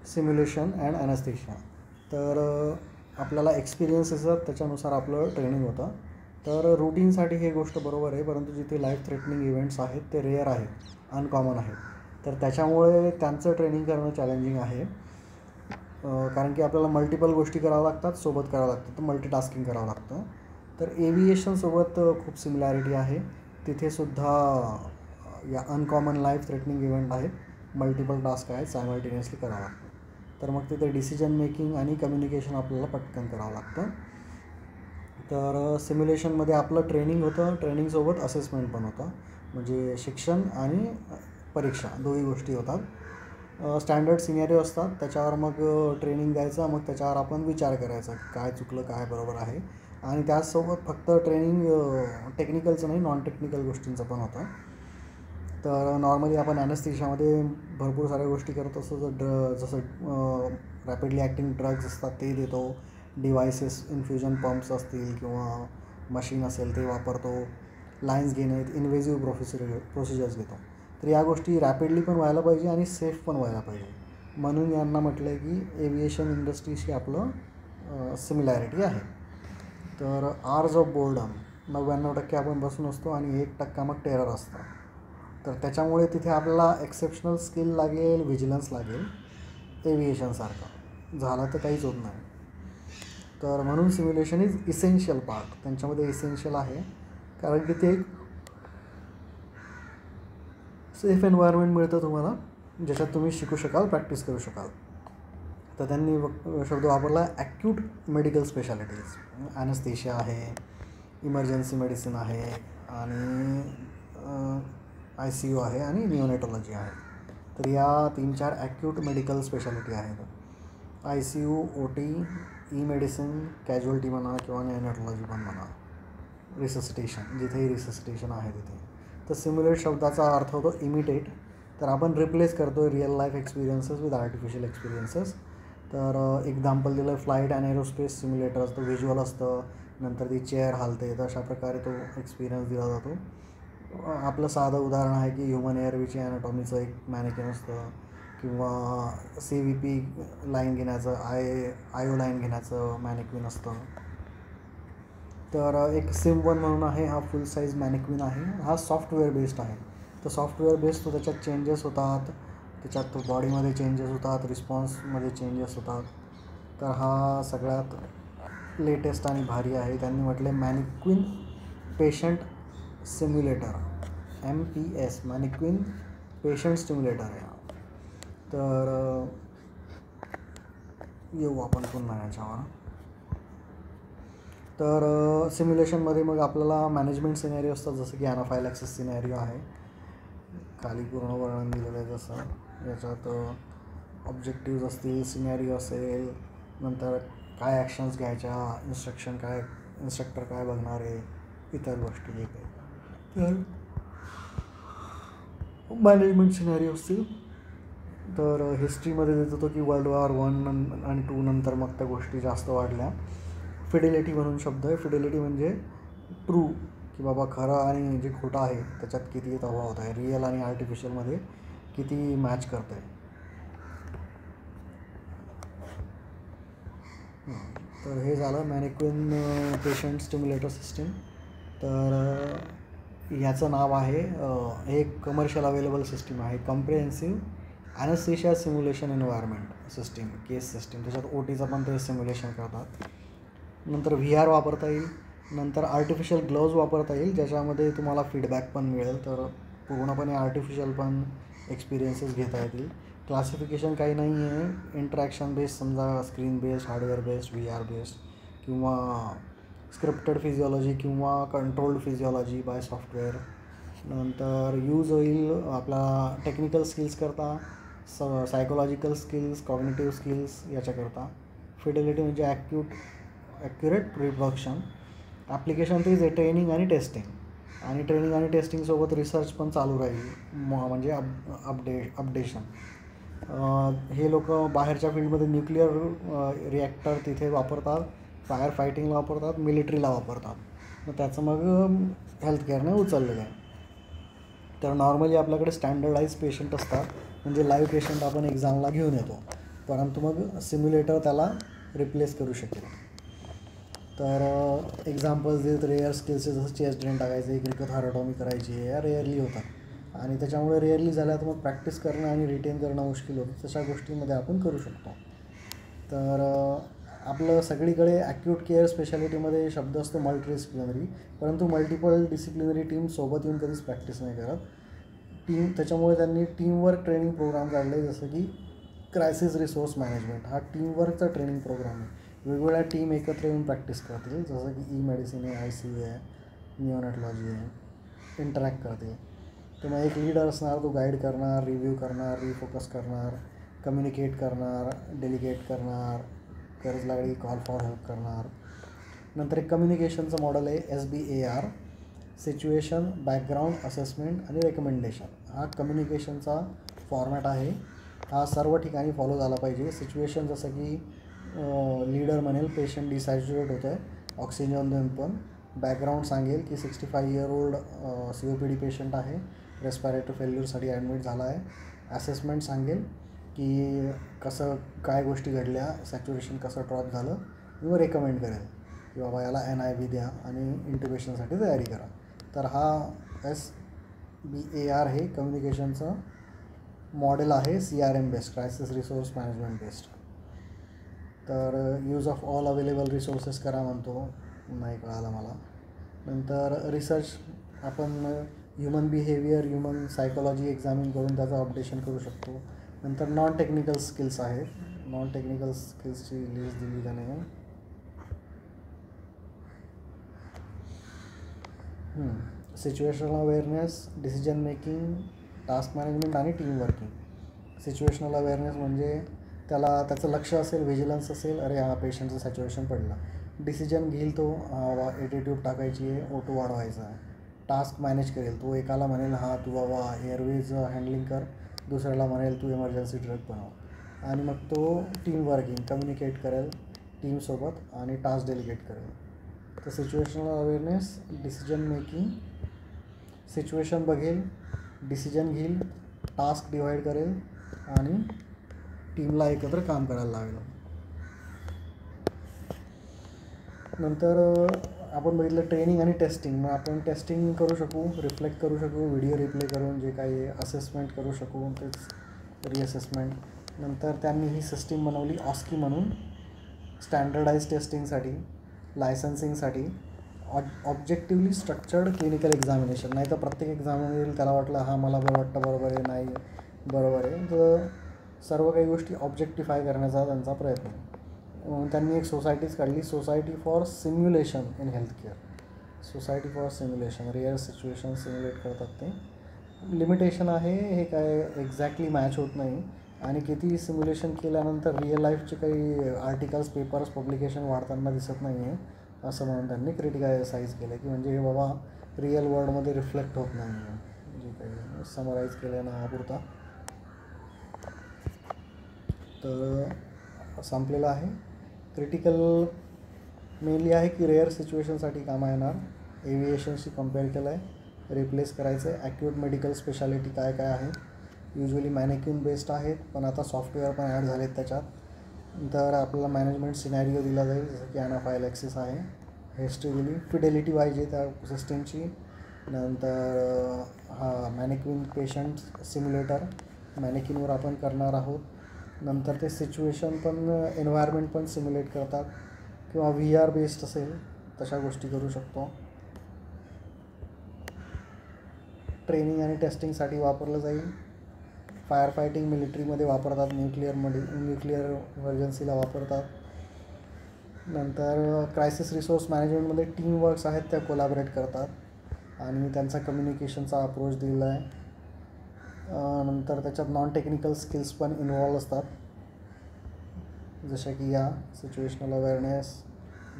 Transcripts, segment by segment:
Simulation and anaesthesia. तर आपल्याला experience येतात, त्याच्यानुसार आपलं ट्रेनिंग होतं. तर रूटीनसाठी ही गोष्ट बरोबर आहे, परंतु जिथे लाईफ थ्रेटनिंग इव्हेंट्स आहेत ते रेअर आहेत, अनकॉमन आहेत. तर त्याच्यामुळे त्यांचं ट्रेनिंग करणं चॅलेंजिंग आहे. कारण की आपल्याला मल्टिपल गोष्टी कराव्या लागतात, सोबत करावं लागतं, तर मल्टीटास्किंग करावं लागतं. तर एव्हिएशनसोबत खूप सिमिलॅरिटी आहे. तिथेसुद्धा या अनकॉमन लाईफ थ्रेटनिंग इव्हेंट आहेत, मल्टिपल टास्क आहेत, सायमल्टेनियसली करावं लागतं. तर मग तिथे डिसिजन मेकिंग आणि कम्युनिकेशन आपल्याला पटकन करावं लागतं. तर सिम्युलेशनमध्ये आपलं ट्रेनिंग होतं, ट्रेनिंगसोबत असेसमेंट पण होतं, म्हणजे शिक्षण आणि परीक्षा दोन्ही गोष्टी होतात. स्टँडर्ड सिनेरिओ असतात, त्याच्यावर मग ट्रेनिंग द्यायचं, मग त्याच्यावर आपण विचार करायचा काय चुकलं काय बरोबर आहे. आणि त्याचसोबत फक्त ट्रेनिंग टेक्निकलचं नाही, नॉन टेक्निकल गोष्टींचं पण होतं. तर नॉर्मली आपण ॲनेस्थेशियामध्ये भरपूर साऱ्या गोष्टी करत असतो. जसं रॅपिडली ॲक्टिंग ड्रग्ज असतात ते देतो, डिव्हायसेस इन्फ्युजन पंप्स असतील किंवा मशीन असेल ते वापरतो, लाईन्स घेणे, इन्व्हेजिव्ह प्रोसिजर्स घेतो. तर या गोष्टी रॅपिडली पण व्हायला पाहिजे आणि सेफ पण व्हायला पाहिजे, म्हणून यांना म्हटलं आहे की एव्हिएशन इंडस्ट्रीशी आपलं सिमिलॅरिटी आहे. तर आर्स ऑफ बोर्डम 99% आपण बसून असतो आणि 1% मग टेरर असतं. तर त्याच्यामुळे तिथे आपल्याला एक्सेप्शनल स्किल लागेल, व्हिजिलन्स लागेल. एव्हिएशनसारखं झालं तर काहीच होत नाही. तर म्हणून सिम्युलेशन इज इसेन्शियल पार्ट, त्यांच्यामध्ये इसेन्शियल आहे, कारण की ते एक सेफ एन्व्हायरमेंट मिळतं तुम्हाला, ज्याच्यात तुम्ही शिकू शकाल, प्रॅक्टिस करू शकाल. तर त्यांनी शब्द वापरला ॲक्यूट मेडिकल स्पेशालिटीज. ॲनेस्थेशिया आहे, इमर्जन्सी मेडिसिन आहे, आणि ICU आहे, आणि निओनेटॉलॉजी आहे. तर या 3-4 ॲक्यूट मेडिकल स्पेशालिटी आहेत. ICU, OT, ई-मेडिसिन, कॅज्युअल्टी म्हणा किंवा निओनेटॉलॉजी पण म्हणा, रिससिटेशन, जिथेही रिससिटेशन आहे तिथे. तर सिम्युलेट शब्दाचा अर्थ होतो इमिटेट. तर आपण रिप्लेस करतो real life experiences with artificial experiences. तर एक्झाम्पल दिलं फ्लाईट अँड एरोस्पेस सिम्युलेटर असतं, व्हिज्युअल असतं, नंतर ती चेअर हालते, तर अशा प्रकारे तो एक्सपिरियन्स दिला जातो. आपलं साधं उदाहरण आहे की ह्युमन एअरवेची ॲनाटॉमीचं एक मॅनिक्युन असतं, किंवा CVP लाईन घेण्याचं, IO लाईन घेण्याचं मॅनिक्विन असतं. तर एक SIM1 म्हणून आहे, हा फुल साईज मॅनिक्विन आहे, हा सॉफ्टवेअर बेस्ड आहे. तर सॉफ्टवेअर बेस्ड तो त्याच्यात चेंजेस होतात, त्याच्यात तो बॉडीमध्ये चेंजेस होतात, रिस्पॉन्समध्ये चेंजेस होतात. तर हा सगळ्यात लेटेस्ट आणि भारी आहे. त्यांनी म्हटले mannequin patient simulator, MPS, mannequin patient simulator आहे. तर येऊ आपण पुन्हा याच्यावर. तर सिम्युलेशनमध्ये मग आपल्याला मॅनेजमेंट सिनॅरिओ असतात, जसं की ॲनाफायलॅक्सिस सिनॅरिओ आहे, खाली पूर्ण वर्णन दिलेलं आहे. जसं याच्यात ऑब्जेक्टिव्ज असतील, सिनॅरिओ असेल, नंतर काय ॲक्शन्स घ्यायच्या, इन्स्ट्रक्टर काय बघणार आहे, इतर गोष्टी जे काही. तर मॅनेजमेंट सिनॅरिओ असतील. तर हिस्ट्रीमध्ये देत होतो की World War I आणि II नंतर मग त्या गोष्टी जास्त वाढल्या. फिडेलिटी म्हणून शब्द आहे. फिडेलिटी म्हणजे ट्रू, की बाबा खरं आणि जे खोटं आहे त्याच्यात किती तफावत आहे, रिअल आणि आर्टिफिशियलमध्ये किती मॅच करते. तर हे झालं मॅनिक्विन पेशंट स्टिम्युलेटर सिस्टीम. तर ह्याचं नाव आहे, हे एक कमर्शियल अवेलेबल सिस्टीम आहे, कम्प्रिहेन्सिव्ह ॲनेस्थेशिया सिम्युलेशन एन्व्हायरमेंट सिस्टीम, केस सिस्टीम. त्याच्यात OTचं पण ते सिम्युलेशन करतात. नंतर VR वापरता येईल, नंतर आर्टिफिशियल ग्लोव्ज वापरता येईल, ज्याच्यामध्ये तुम्हाला फीडबॅक पण मिळेल. तर पूर्णपणे आर्टिफिशियल पण एक्सपिरियन्सेस घेता येतील. क्लासिफिकेशन काही नाही आहे, इंटरॅक्शन बेस्ड, समजा screen based, hardware based, VR based, किंवा स्क्रिप्टेड फिजिओलॉजी किंवा कंट्रोल्ड फिजिओलॉजी बाय सॉफ्टवेअर. नंतर यूज होईल आपला टेक्निकल स्किल्स करता, सायकोलॉजिकल स्किल्स, कॉग्निटिव्ह स्किल्स याच्याकरता. फिडेलिटी म्हणजे ॲक्युरेट रिप्रोडक्शन. ॲप्लिकेशन तेच आहे, ट्रेनिंग आणि टेस्टिंग. आणि ट्रेनिंग आणि टेस्टिंगसोबत रिसर्च पण चालू राहील, म्हणजे अपडेशन. हे लोक बाहेरच्या फील्डमध्ये न्यूक्लिअर रिॲक्टर तिथे वापरतात, फायर फायटिंगला वापरतात, मिलिटरीला वापरतात. मग त्याचं मग हेल्थकेअरने उचललेलं आहे. तर नॉर्मली आपल्याकडे स्टँडर्डाईज पेशंट असतात, म्हणजे लाईव्ह पेशंट आपण एक्झामला घेऊन येतो. परंतु मग सिम्युलेटर त्याला रिप्लेस करू शकेल. तर एक्झाम्पल्स देत रेअर स्किल्सचे जसं चेस्ट ड्रेन टाकायचे, ग्रिकोथॉरॅटॉमी करायची, या रेअरली होतात आणि त्याच्यामुळे रेअरली झाल्या तर मग प्रॅक्टिस करणं आणि रिटेन करणं मुश्किल होतं. तशा गोष्टींमध्ये आपण करू शकतो. तर आपलं सगळीकडे ॲक्यूट केअर स्पेशालिटीमध्ये शब्द असतो मल्टीडिसिप्लिनरी, परंतु मल्टिपल डिसिप्लिनरी टीम सोबत येऊन कधीच प्रॅक्टिस नाही करत. त्याच्यामुळे त्यांनी टीमवर्क ट्रेनिंग प्रोग्राम काढले, जसं की क्रायसिस रिसोर्स मॅनेजमेंट. हा टीमवर्कचा ट्रेनिंग प्रोग्राम आहे. वेगवेगळ्या टीम एकत्र येऊन प्रॅक्टिस करतील, जसं की मेडिसिन आहे, ICU आहे, निओनॅटॉलॉजी आहे, इंटरॅक्ट करतील. तर मग एक लीडर असणार, तो गाईड करणार, रिव्ह्यू करणार, रिफोकस करणार, कम्युनिकेट करणार, डेलिगेट करणार, गरज लागली कॉल फॉर हेल्प करणार. नंतर एक कम्युनिकेशनचं मॉडेल आहे SBAR, सिच्युएशन, बॅकग्राऊंड, असेसमेंट आणि रेकमेंडेशन. हा कम्युनिकेशनचा फॉर्मॅट आहे. हा सर्व ठिकाणी फॉलो झाला पाहिजे. सिच्युएशन जसं की लीडर म्हणेल पेशंट डिसॅच्युरेट होतं आहे, ऑक्सिजन देऊन पण. बॅकग्राऊंड सांगेल की 65 इयर ओल्ड COPD पेशंट आहे, रेस्पिरेटरी फेल्युअरसाठी ॲडमिट झाला आहे. असेसमेंट सांगेल की कसं काय गोष्टी घडल्या, सॅच्युरेशन कसं ड्रॉप झालं, किंवा रेकमेंड करेल की बाबा याला NIV द्या आणि इंट्युबेशनसाठी तयारी करा. तर हा SBAR हे कम्युनिकेशनचं मॉडेल आहे, CRM based, crisis resource management based. तर use of all available resources करा म्हणतो, नाही कळालं मला. नंतर रिसर्च, आपण human behaviour, human psychology examine करून त्याचं अपडेशन करू शकतो. नंतर नॉन टेक्निकल स्किल्स आहेत. नॉन टेक्निकल स्किल्सची लिस्ट दिली त्याने. Situational awareness, decision making, task management आणि टीम वर्किंग. सिच्युएशनल अवेअरनेस म्हणजे त्याचं लक्ष असेल, व्हिजिलन्स असेल, अरे हा पेशंटचं सॅच्युरेशन पडलं. डिसिजन घेईल तो, एटीट्यूब टाकायची आहे, O2 वाढवायचा आहे. टास्क मॅनेज करेल तो, एकाला म्हणेल हा तू बाबा एअरवेज हँडलिंग कर, दुसऱ्याला म्हणेल तू इमर्जन्सी ड्रग बनव. आणि मग तो टीम वर्किंग, कम्युनिकेट करेल टीमसोबत आणि टास्क डेलिगेट करेल. तर situational awareness, decision making, situation बघेल, डिसिजन घेईल, टास्क डिवाईड करेल आणि टीमला एकत्र काम करायला लागेल. नंतर आपण बघितलं ट्रेनिंग आणि टेस्टिंग. मग आपण टेस्टिंग करू शकू, रिफ्लेक्ट करू शकू, व्हिडिओ रिप्ले करून जे काही असेसमेंट करू शकू, तेच रिअसेसमेंट. नंतर त्यांनी ही सिस्टीम बनवली OSCE म्हणून, स्टँडर्डाइज टेस्टिंगसाठी, लायसन्सिंगसाठी, ऑब्जेक्टिव्हली स्ट्रक्चर्ड क्लिनिकल एक्झामिनेशन. नाही तर प्रत्येक एक्झामिनेशन त्याला वाटलं हा मला वाटतं बरोबर आहे, नाही बरोबर आहे. तर सर्व काही गोष्टी ऑब्जेक्टिफाय करण्याचा त्यांचा प्रयत्न. त्यांनी एक सोसायटीज काढली, society for simulation in healthcare. Society for simulation, real situation simulate करतात ते. लिमिटेशन आहे, हे काय एक्झॅक्टली मॅच होत नाही आणि किती सिम्युलेशन केल्यानंतर रिअल लाईफचे काही आर्टिकल्स, पेपर्स, पब्लिकेशन वाढताना दिसत नाही आहे, असं म्हणून त्यांनी क्रिटिसाइज केलं की म्हणजे बाबा रिअल वर्ल्डमध्ये रिफ्लेक्ट होत नाही आहे. जे काही समराईज केलं ना पुरता. तर संपलेलं आहे. क्रिटिकल मेनली आहे की रेअर सिच्युएशनसाठी कामा येणार, एव्हिएशनशी कम्पेअर केलं आहे, रिप्लेस करायचं आहे. ॲक्यूट मेडिकल स्पेशालिटी काय काय आहे, युजली मॅनेक्युन बेस्ड आहेत, पण आता सॉफ्टवेअर पण ॲड झालेत त्याच्यात. तर आपल्याला मॅनेजमेंट सिनॅरिओ दिला जाईल, जसं की ॲनाफायलॅक्सिस आहे, हिस्ट्री दिली, फिडेलिटी पाहिजे त्या सिस्टीमची. नंतर मॅनेक्युन पेशंट सिम्युलेटर, मॅनेक्युनवर आपण करणार आहोत. नंतर ते सिच्युएशन पण, एन्व्हायरमेंट पण सिम्युलेट करतात, किंवा VR बेस्ड असेल तशा गोष्टी करू शकतो. ट्रेनिंग आणि टेस्टिंगसाठी वापरलं जाईल. फायर फायटिंग मिलिटरीमध्ये वापरतात, न्यूक्लिअर इमर्जन्सीला वापरतात. नंतर क्रायसिस रिसोर्स मॅनेजमेंटमध्ये टीम वर्क्स आहेत, त्या कोलॅबरेट करतात आणि त्यांचा कम्युनिकेशनचा अप्रोच दिलेला आहे. नंतर त्याच्यात नॉन टेक्निकल स्किल्स पण इन्व्हॉल्व असतात, जशा की या situational awareness,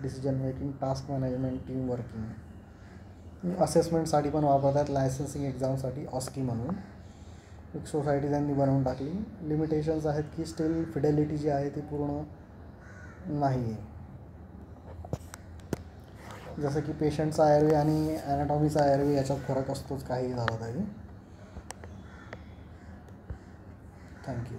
decision making, task management, team working. असेसमेंटसाठी पण वापरतात, लायसन्सिंग एक्झामसाठी OSCE म्हणून एक सोसायटी त्यांनी बनवून टाकली. लिमिटेशन्स आहेत की स्टील फिडेलिटी जी आहे ती पूर्ण नाही आहे. जसं की पेशंटचा एअरवे आणि ॲनाटॉमीचा एअरवे याच्यात फरक असतोच काही झाला तरी. थँक्यू.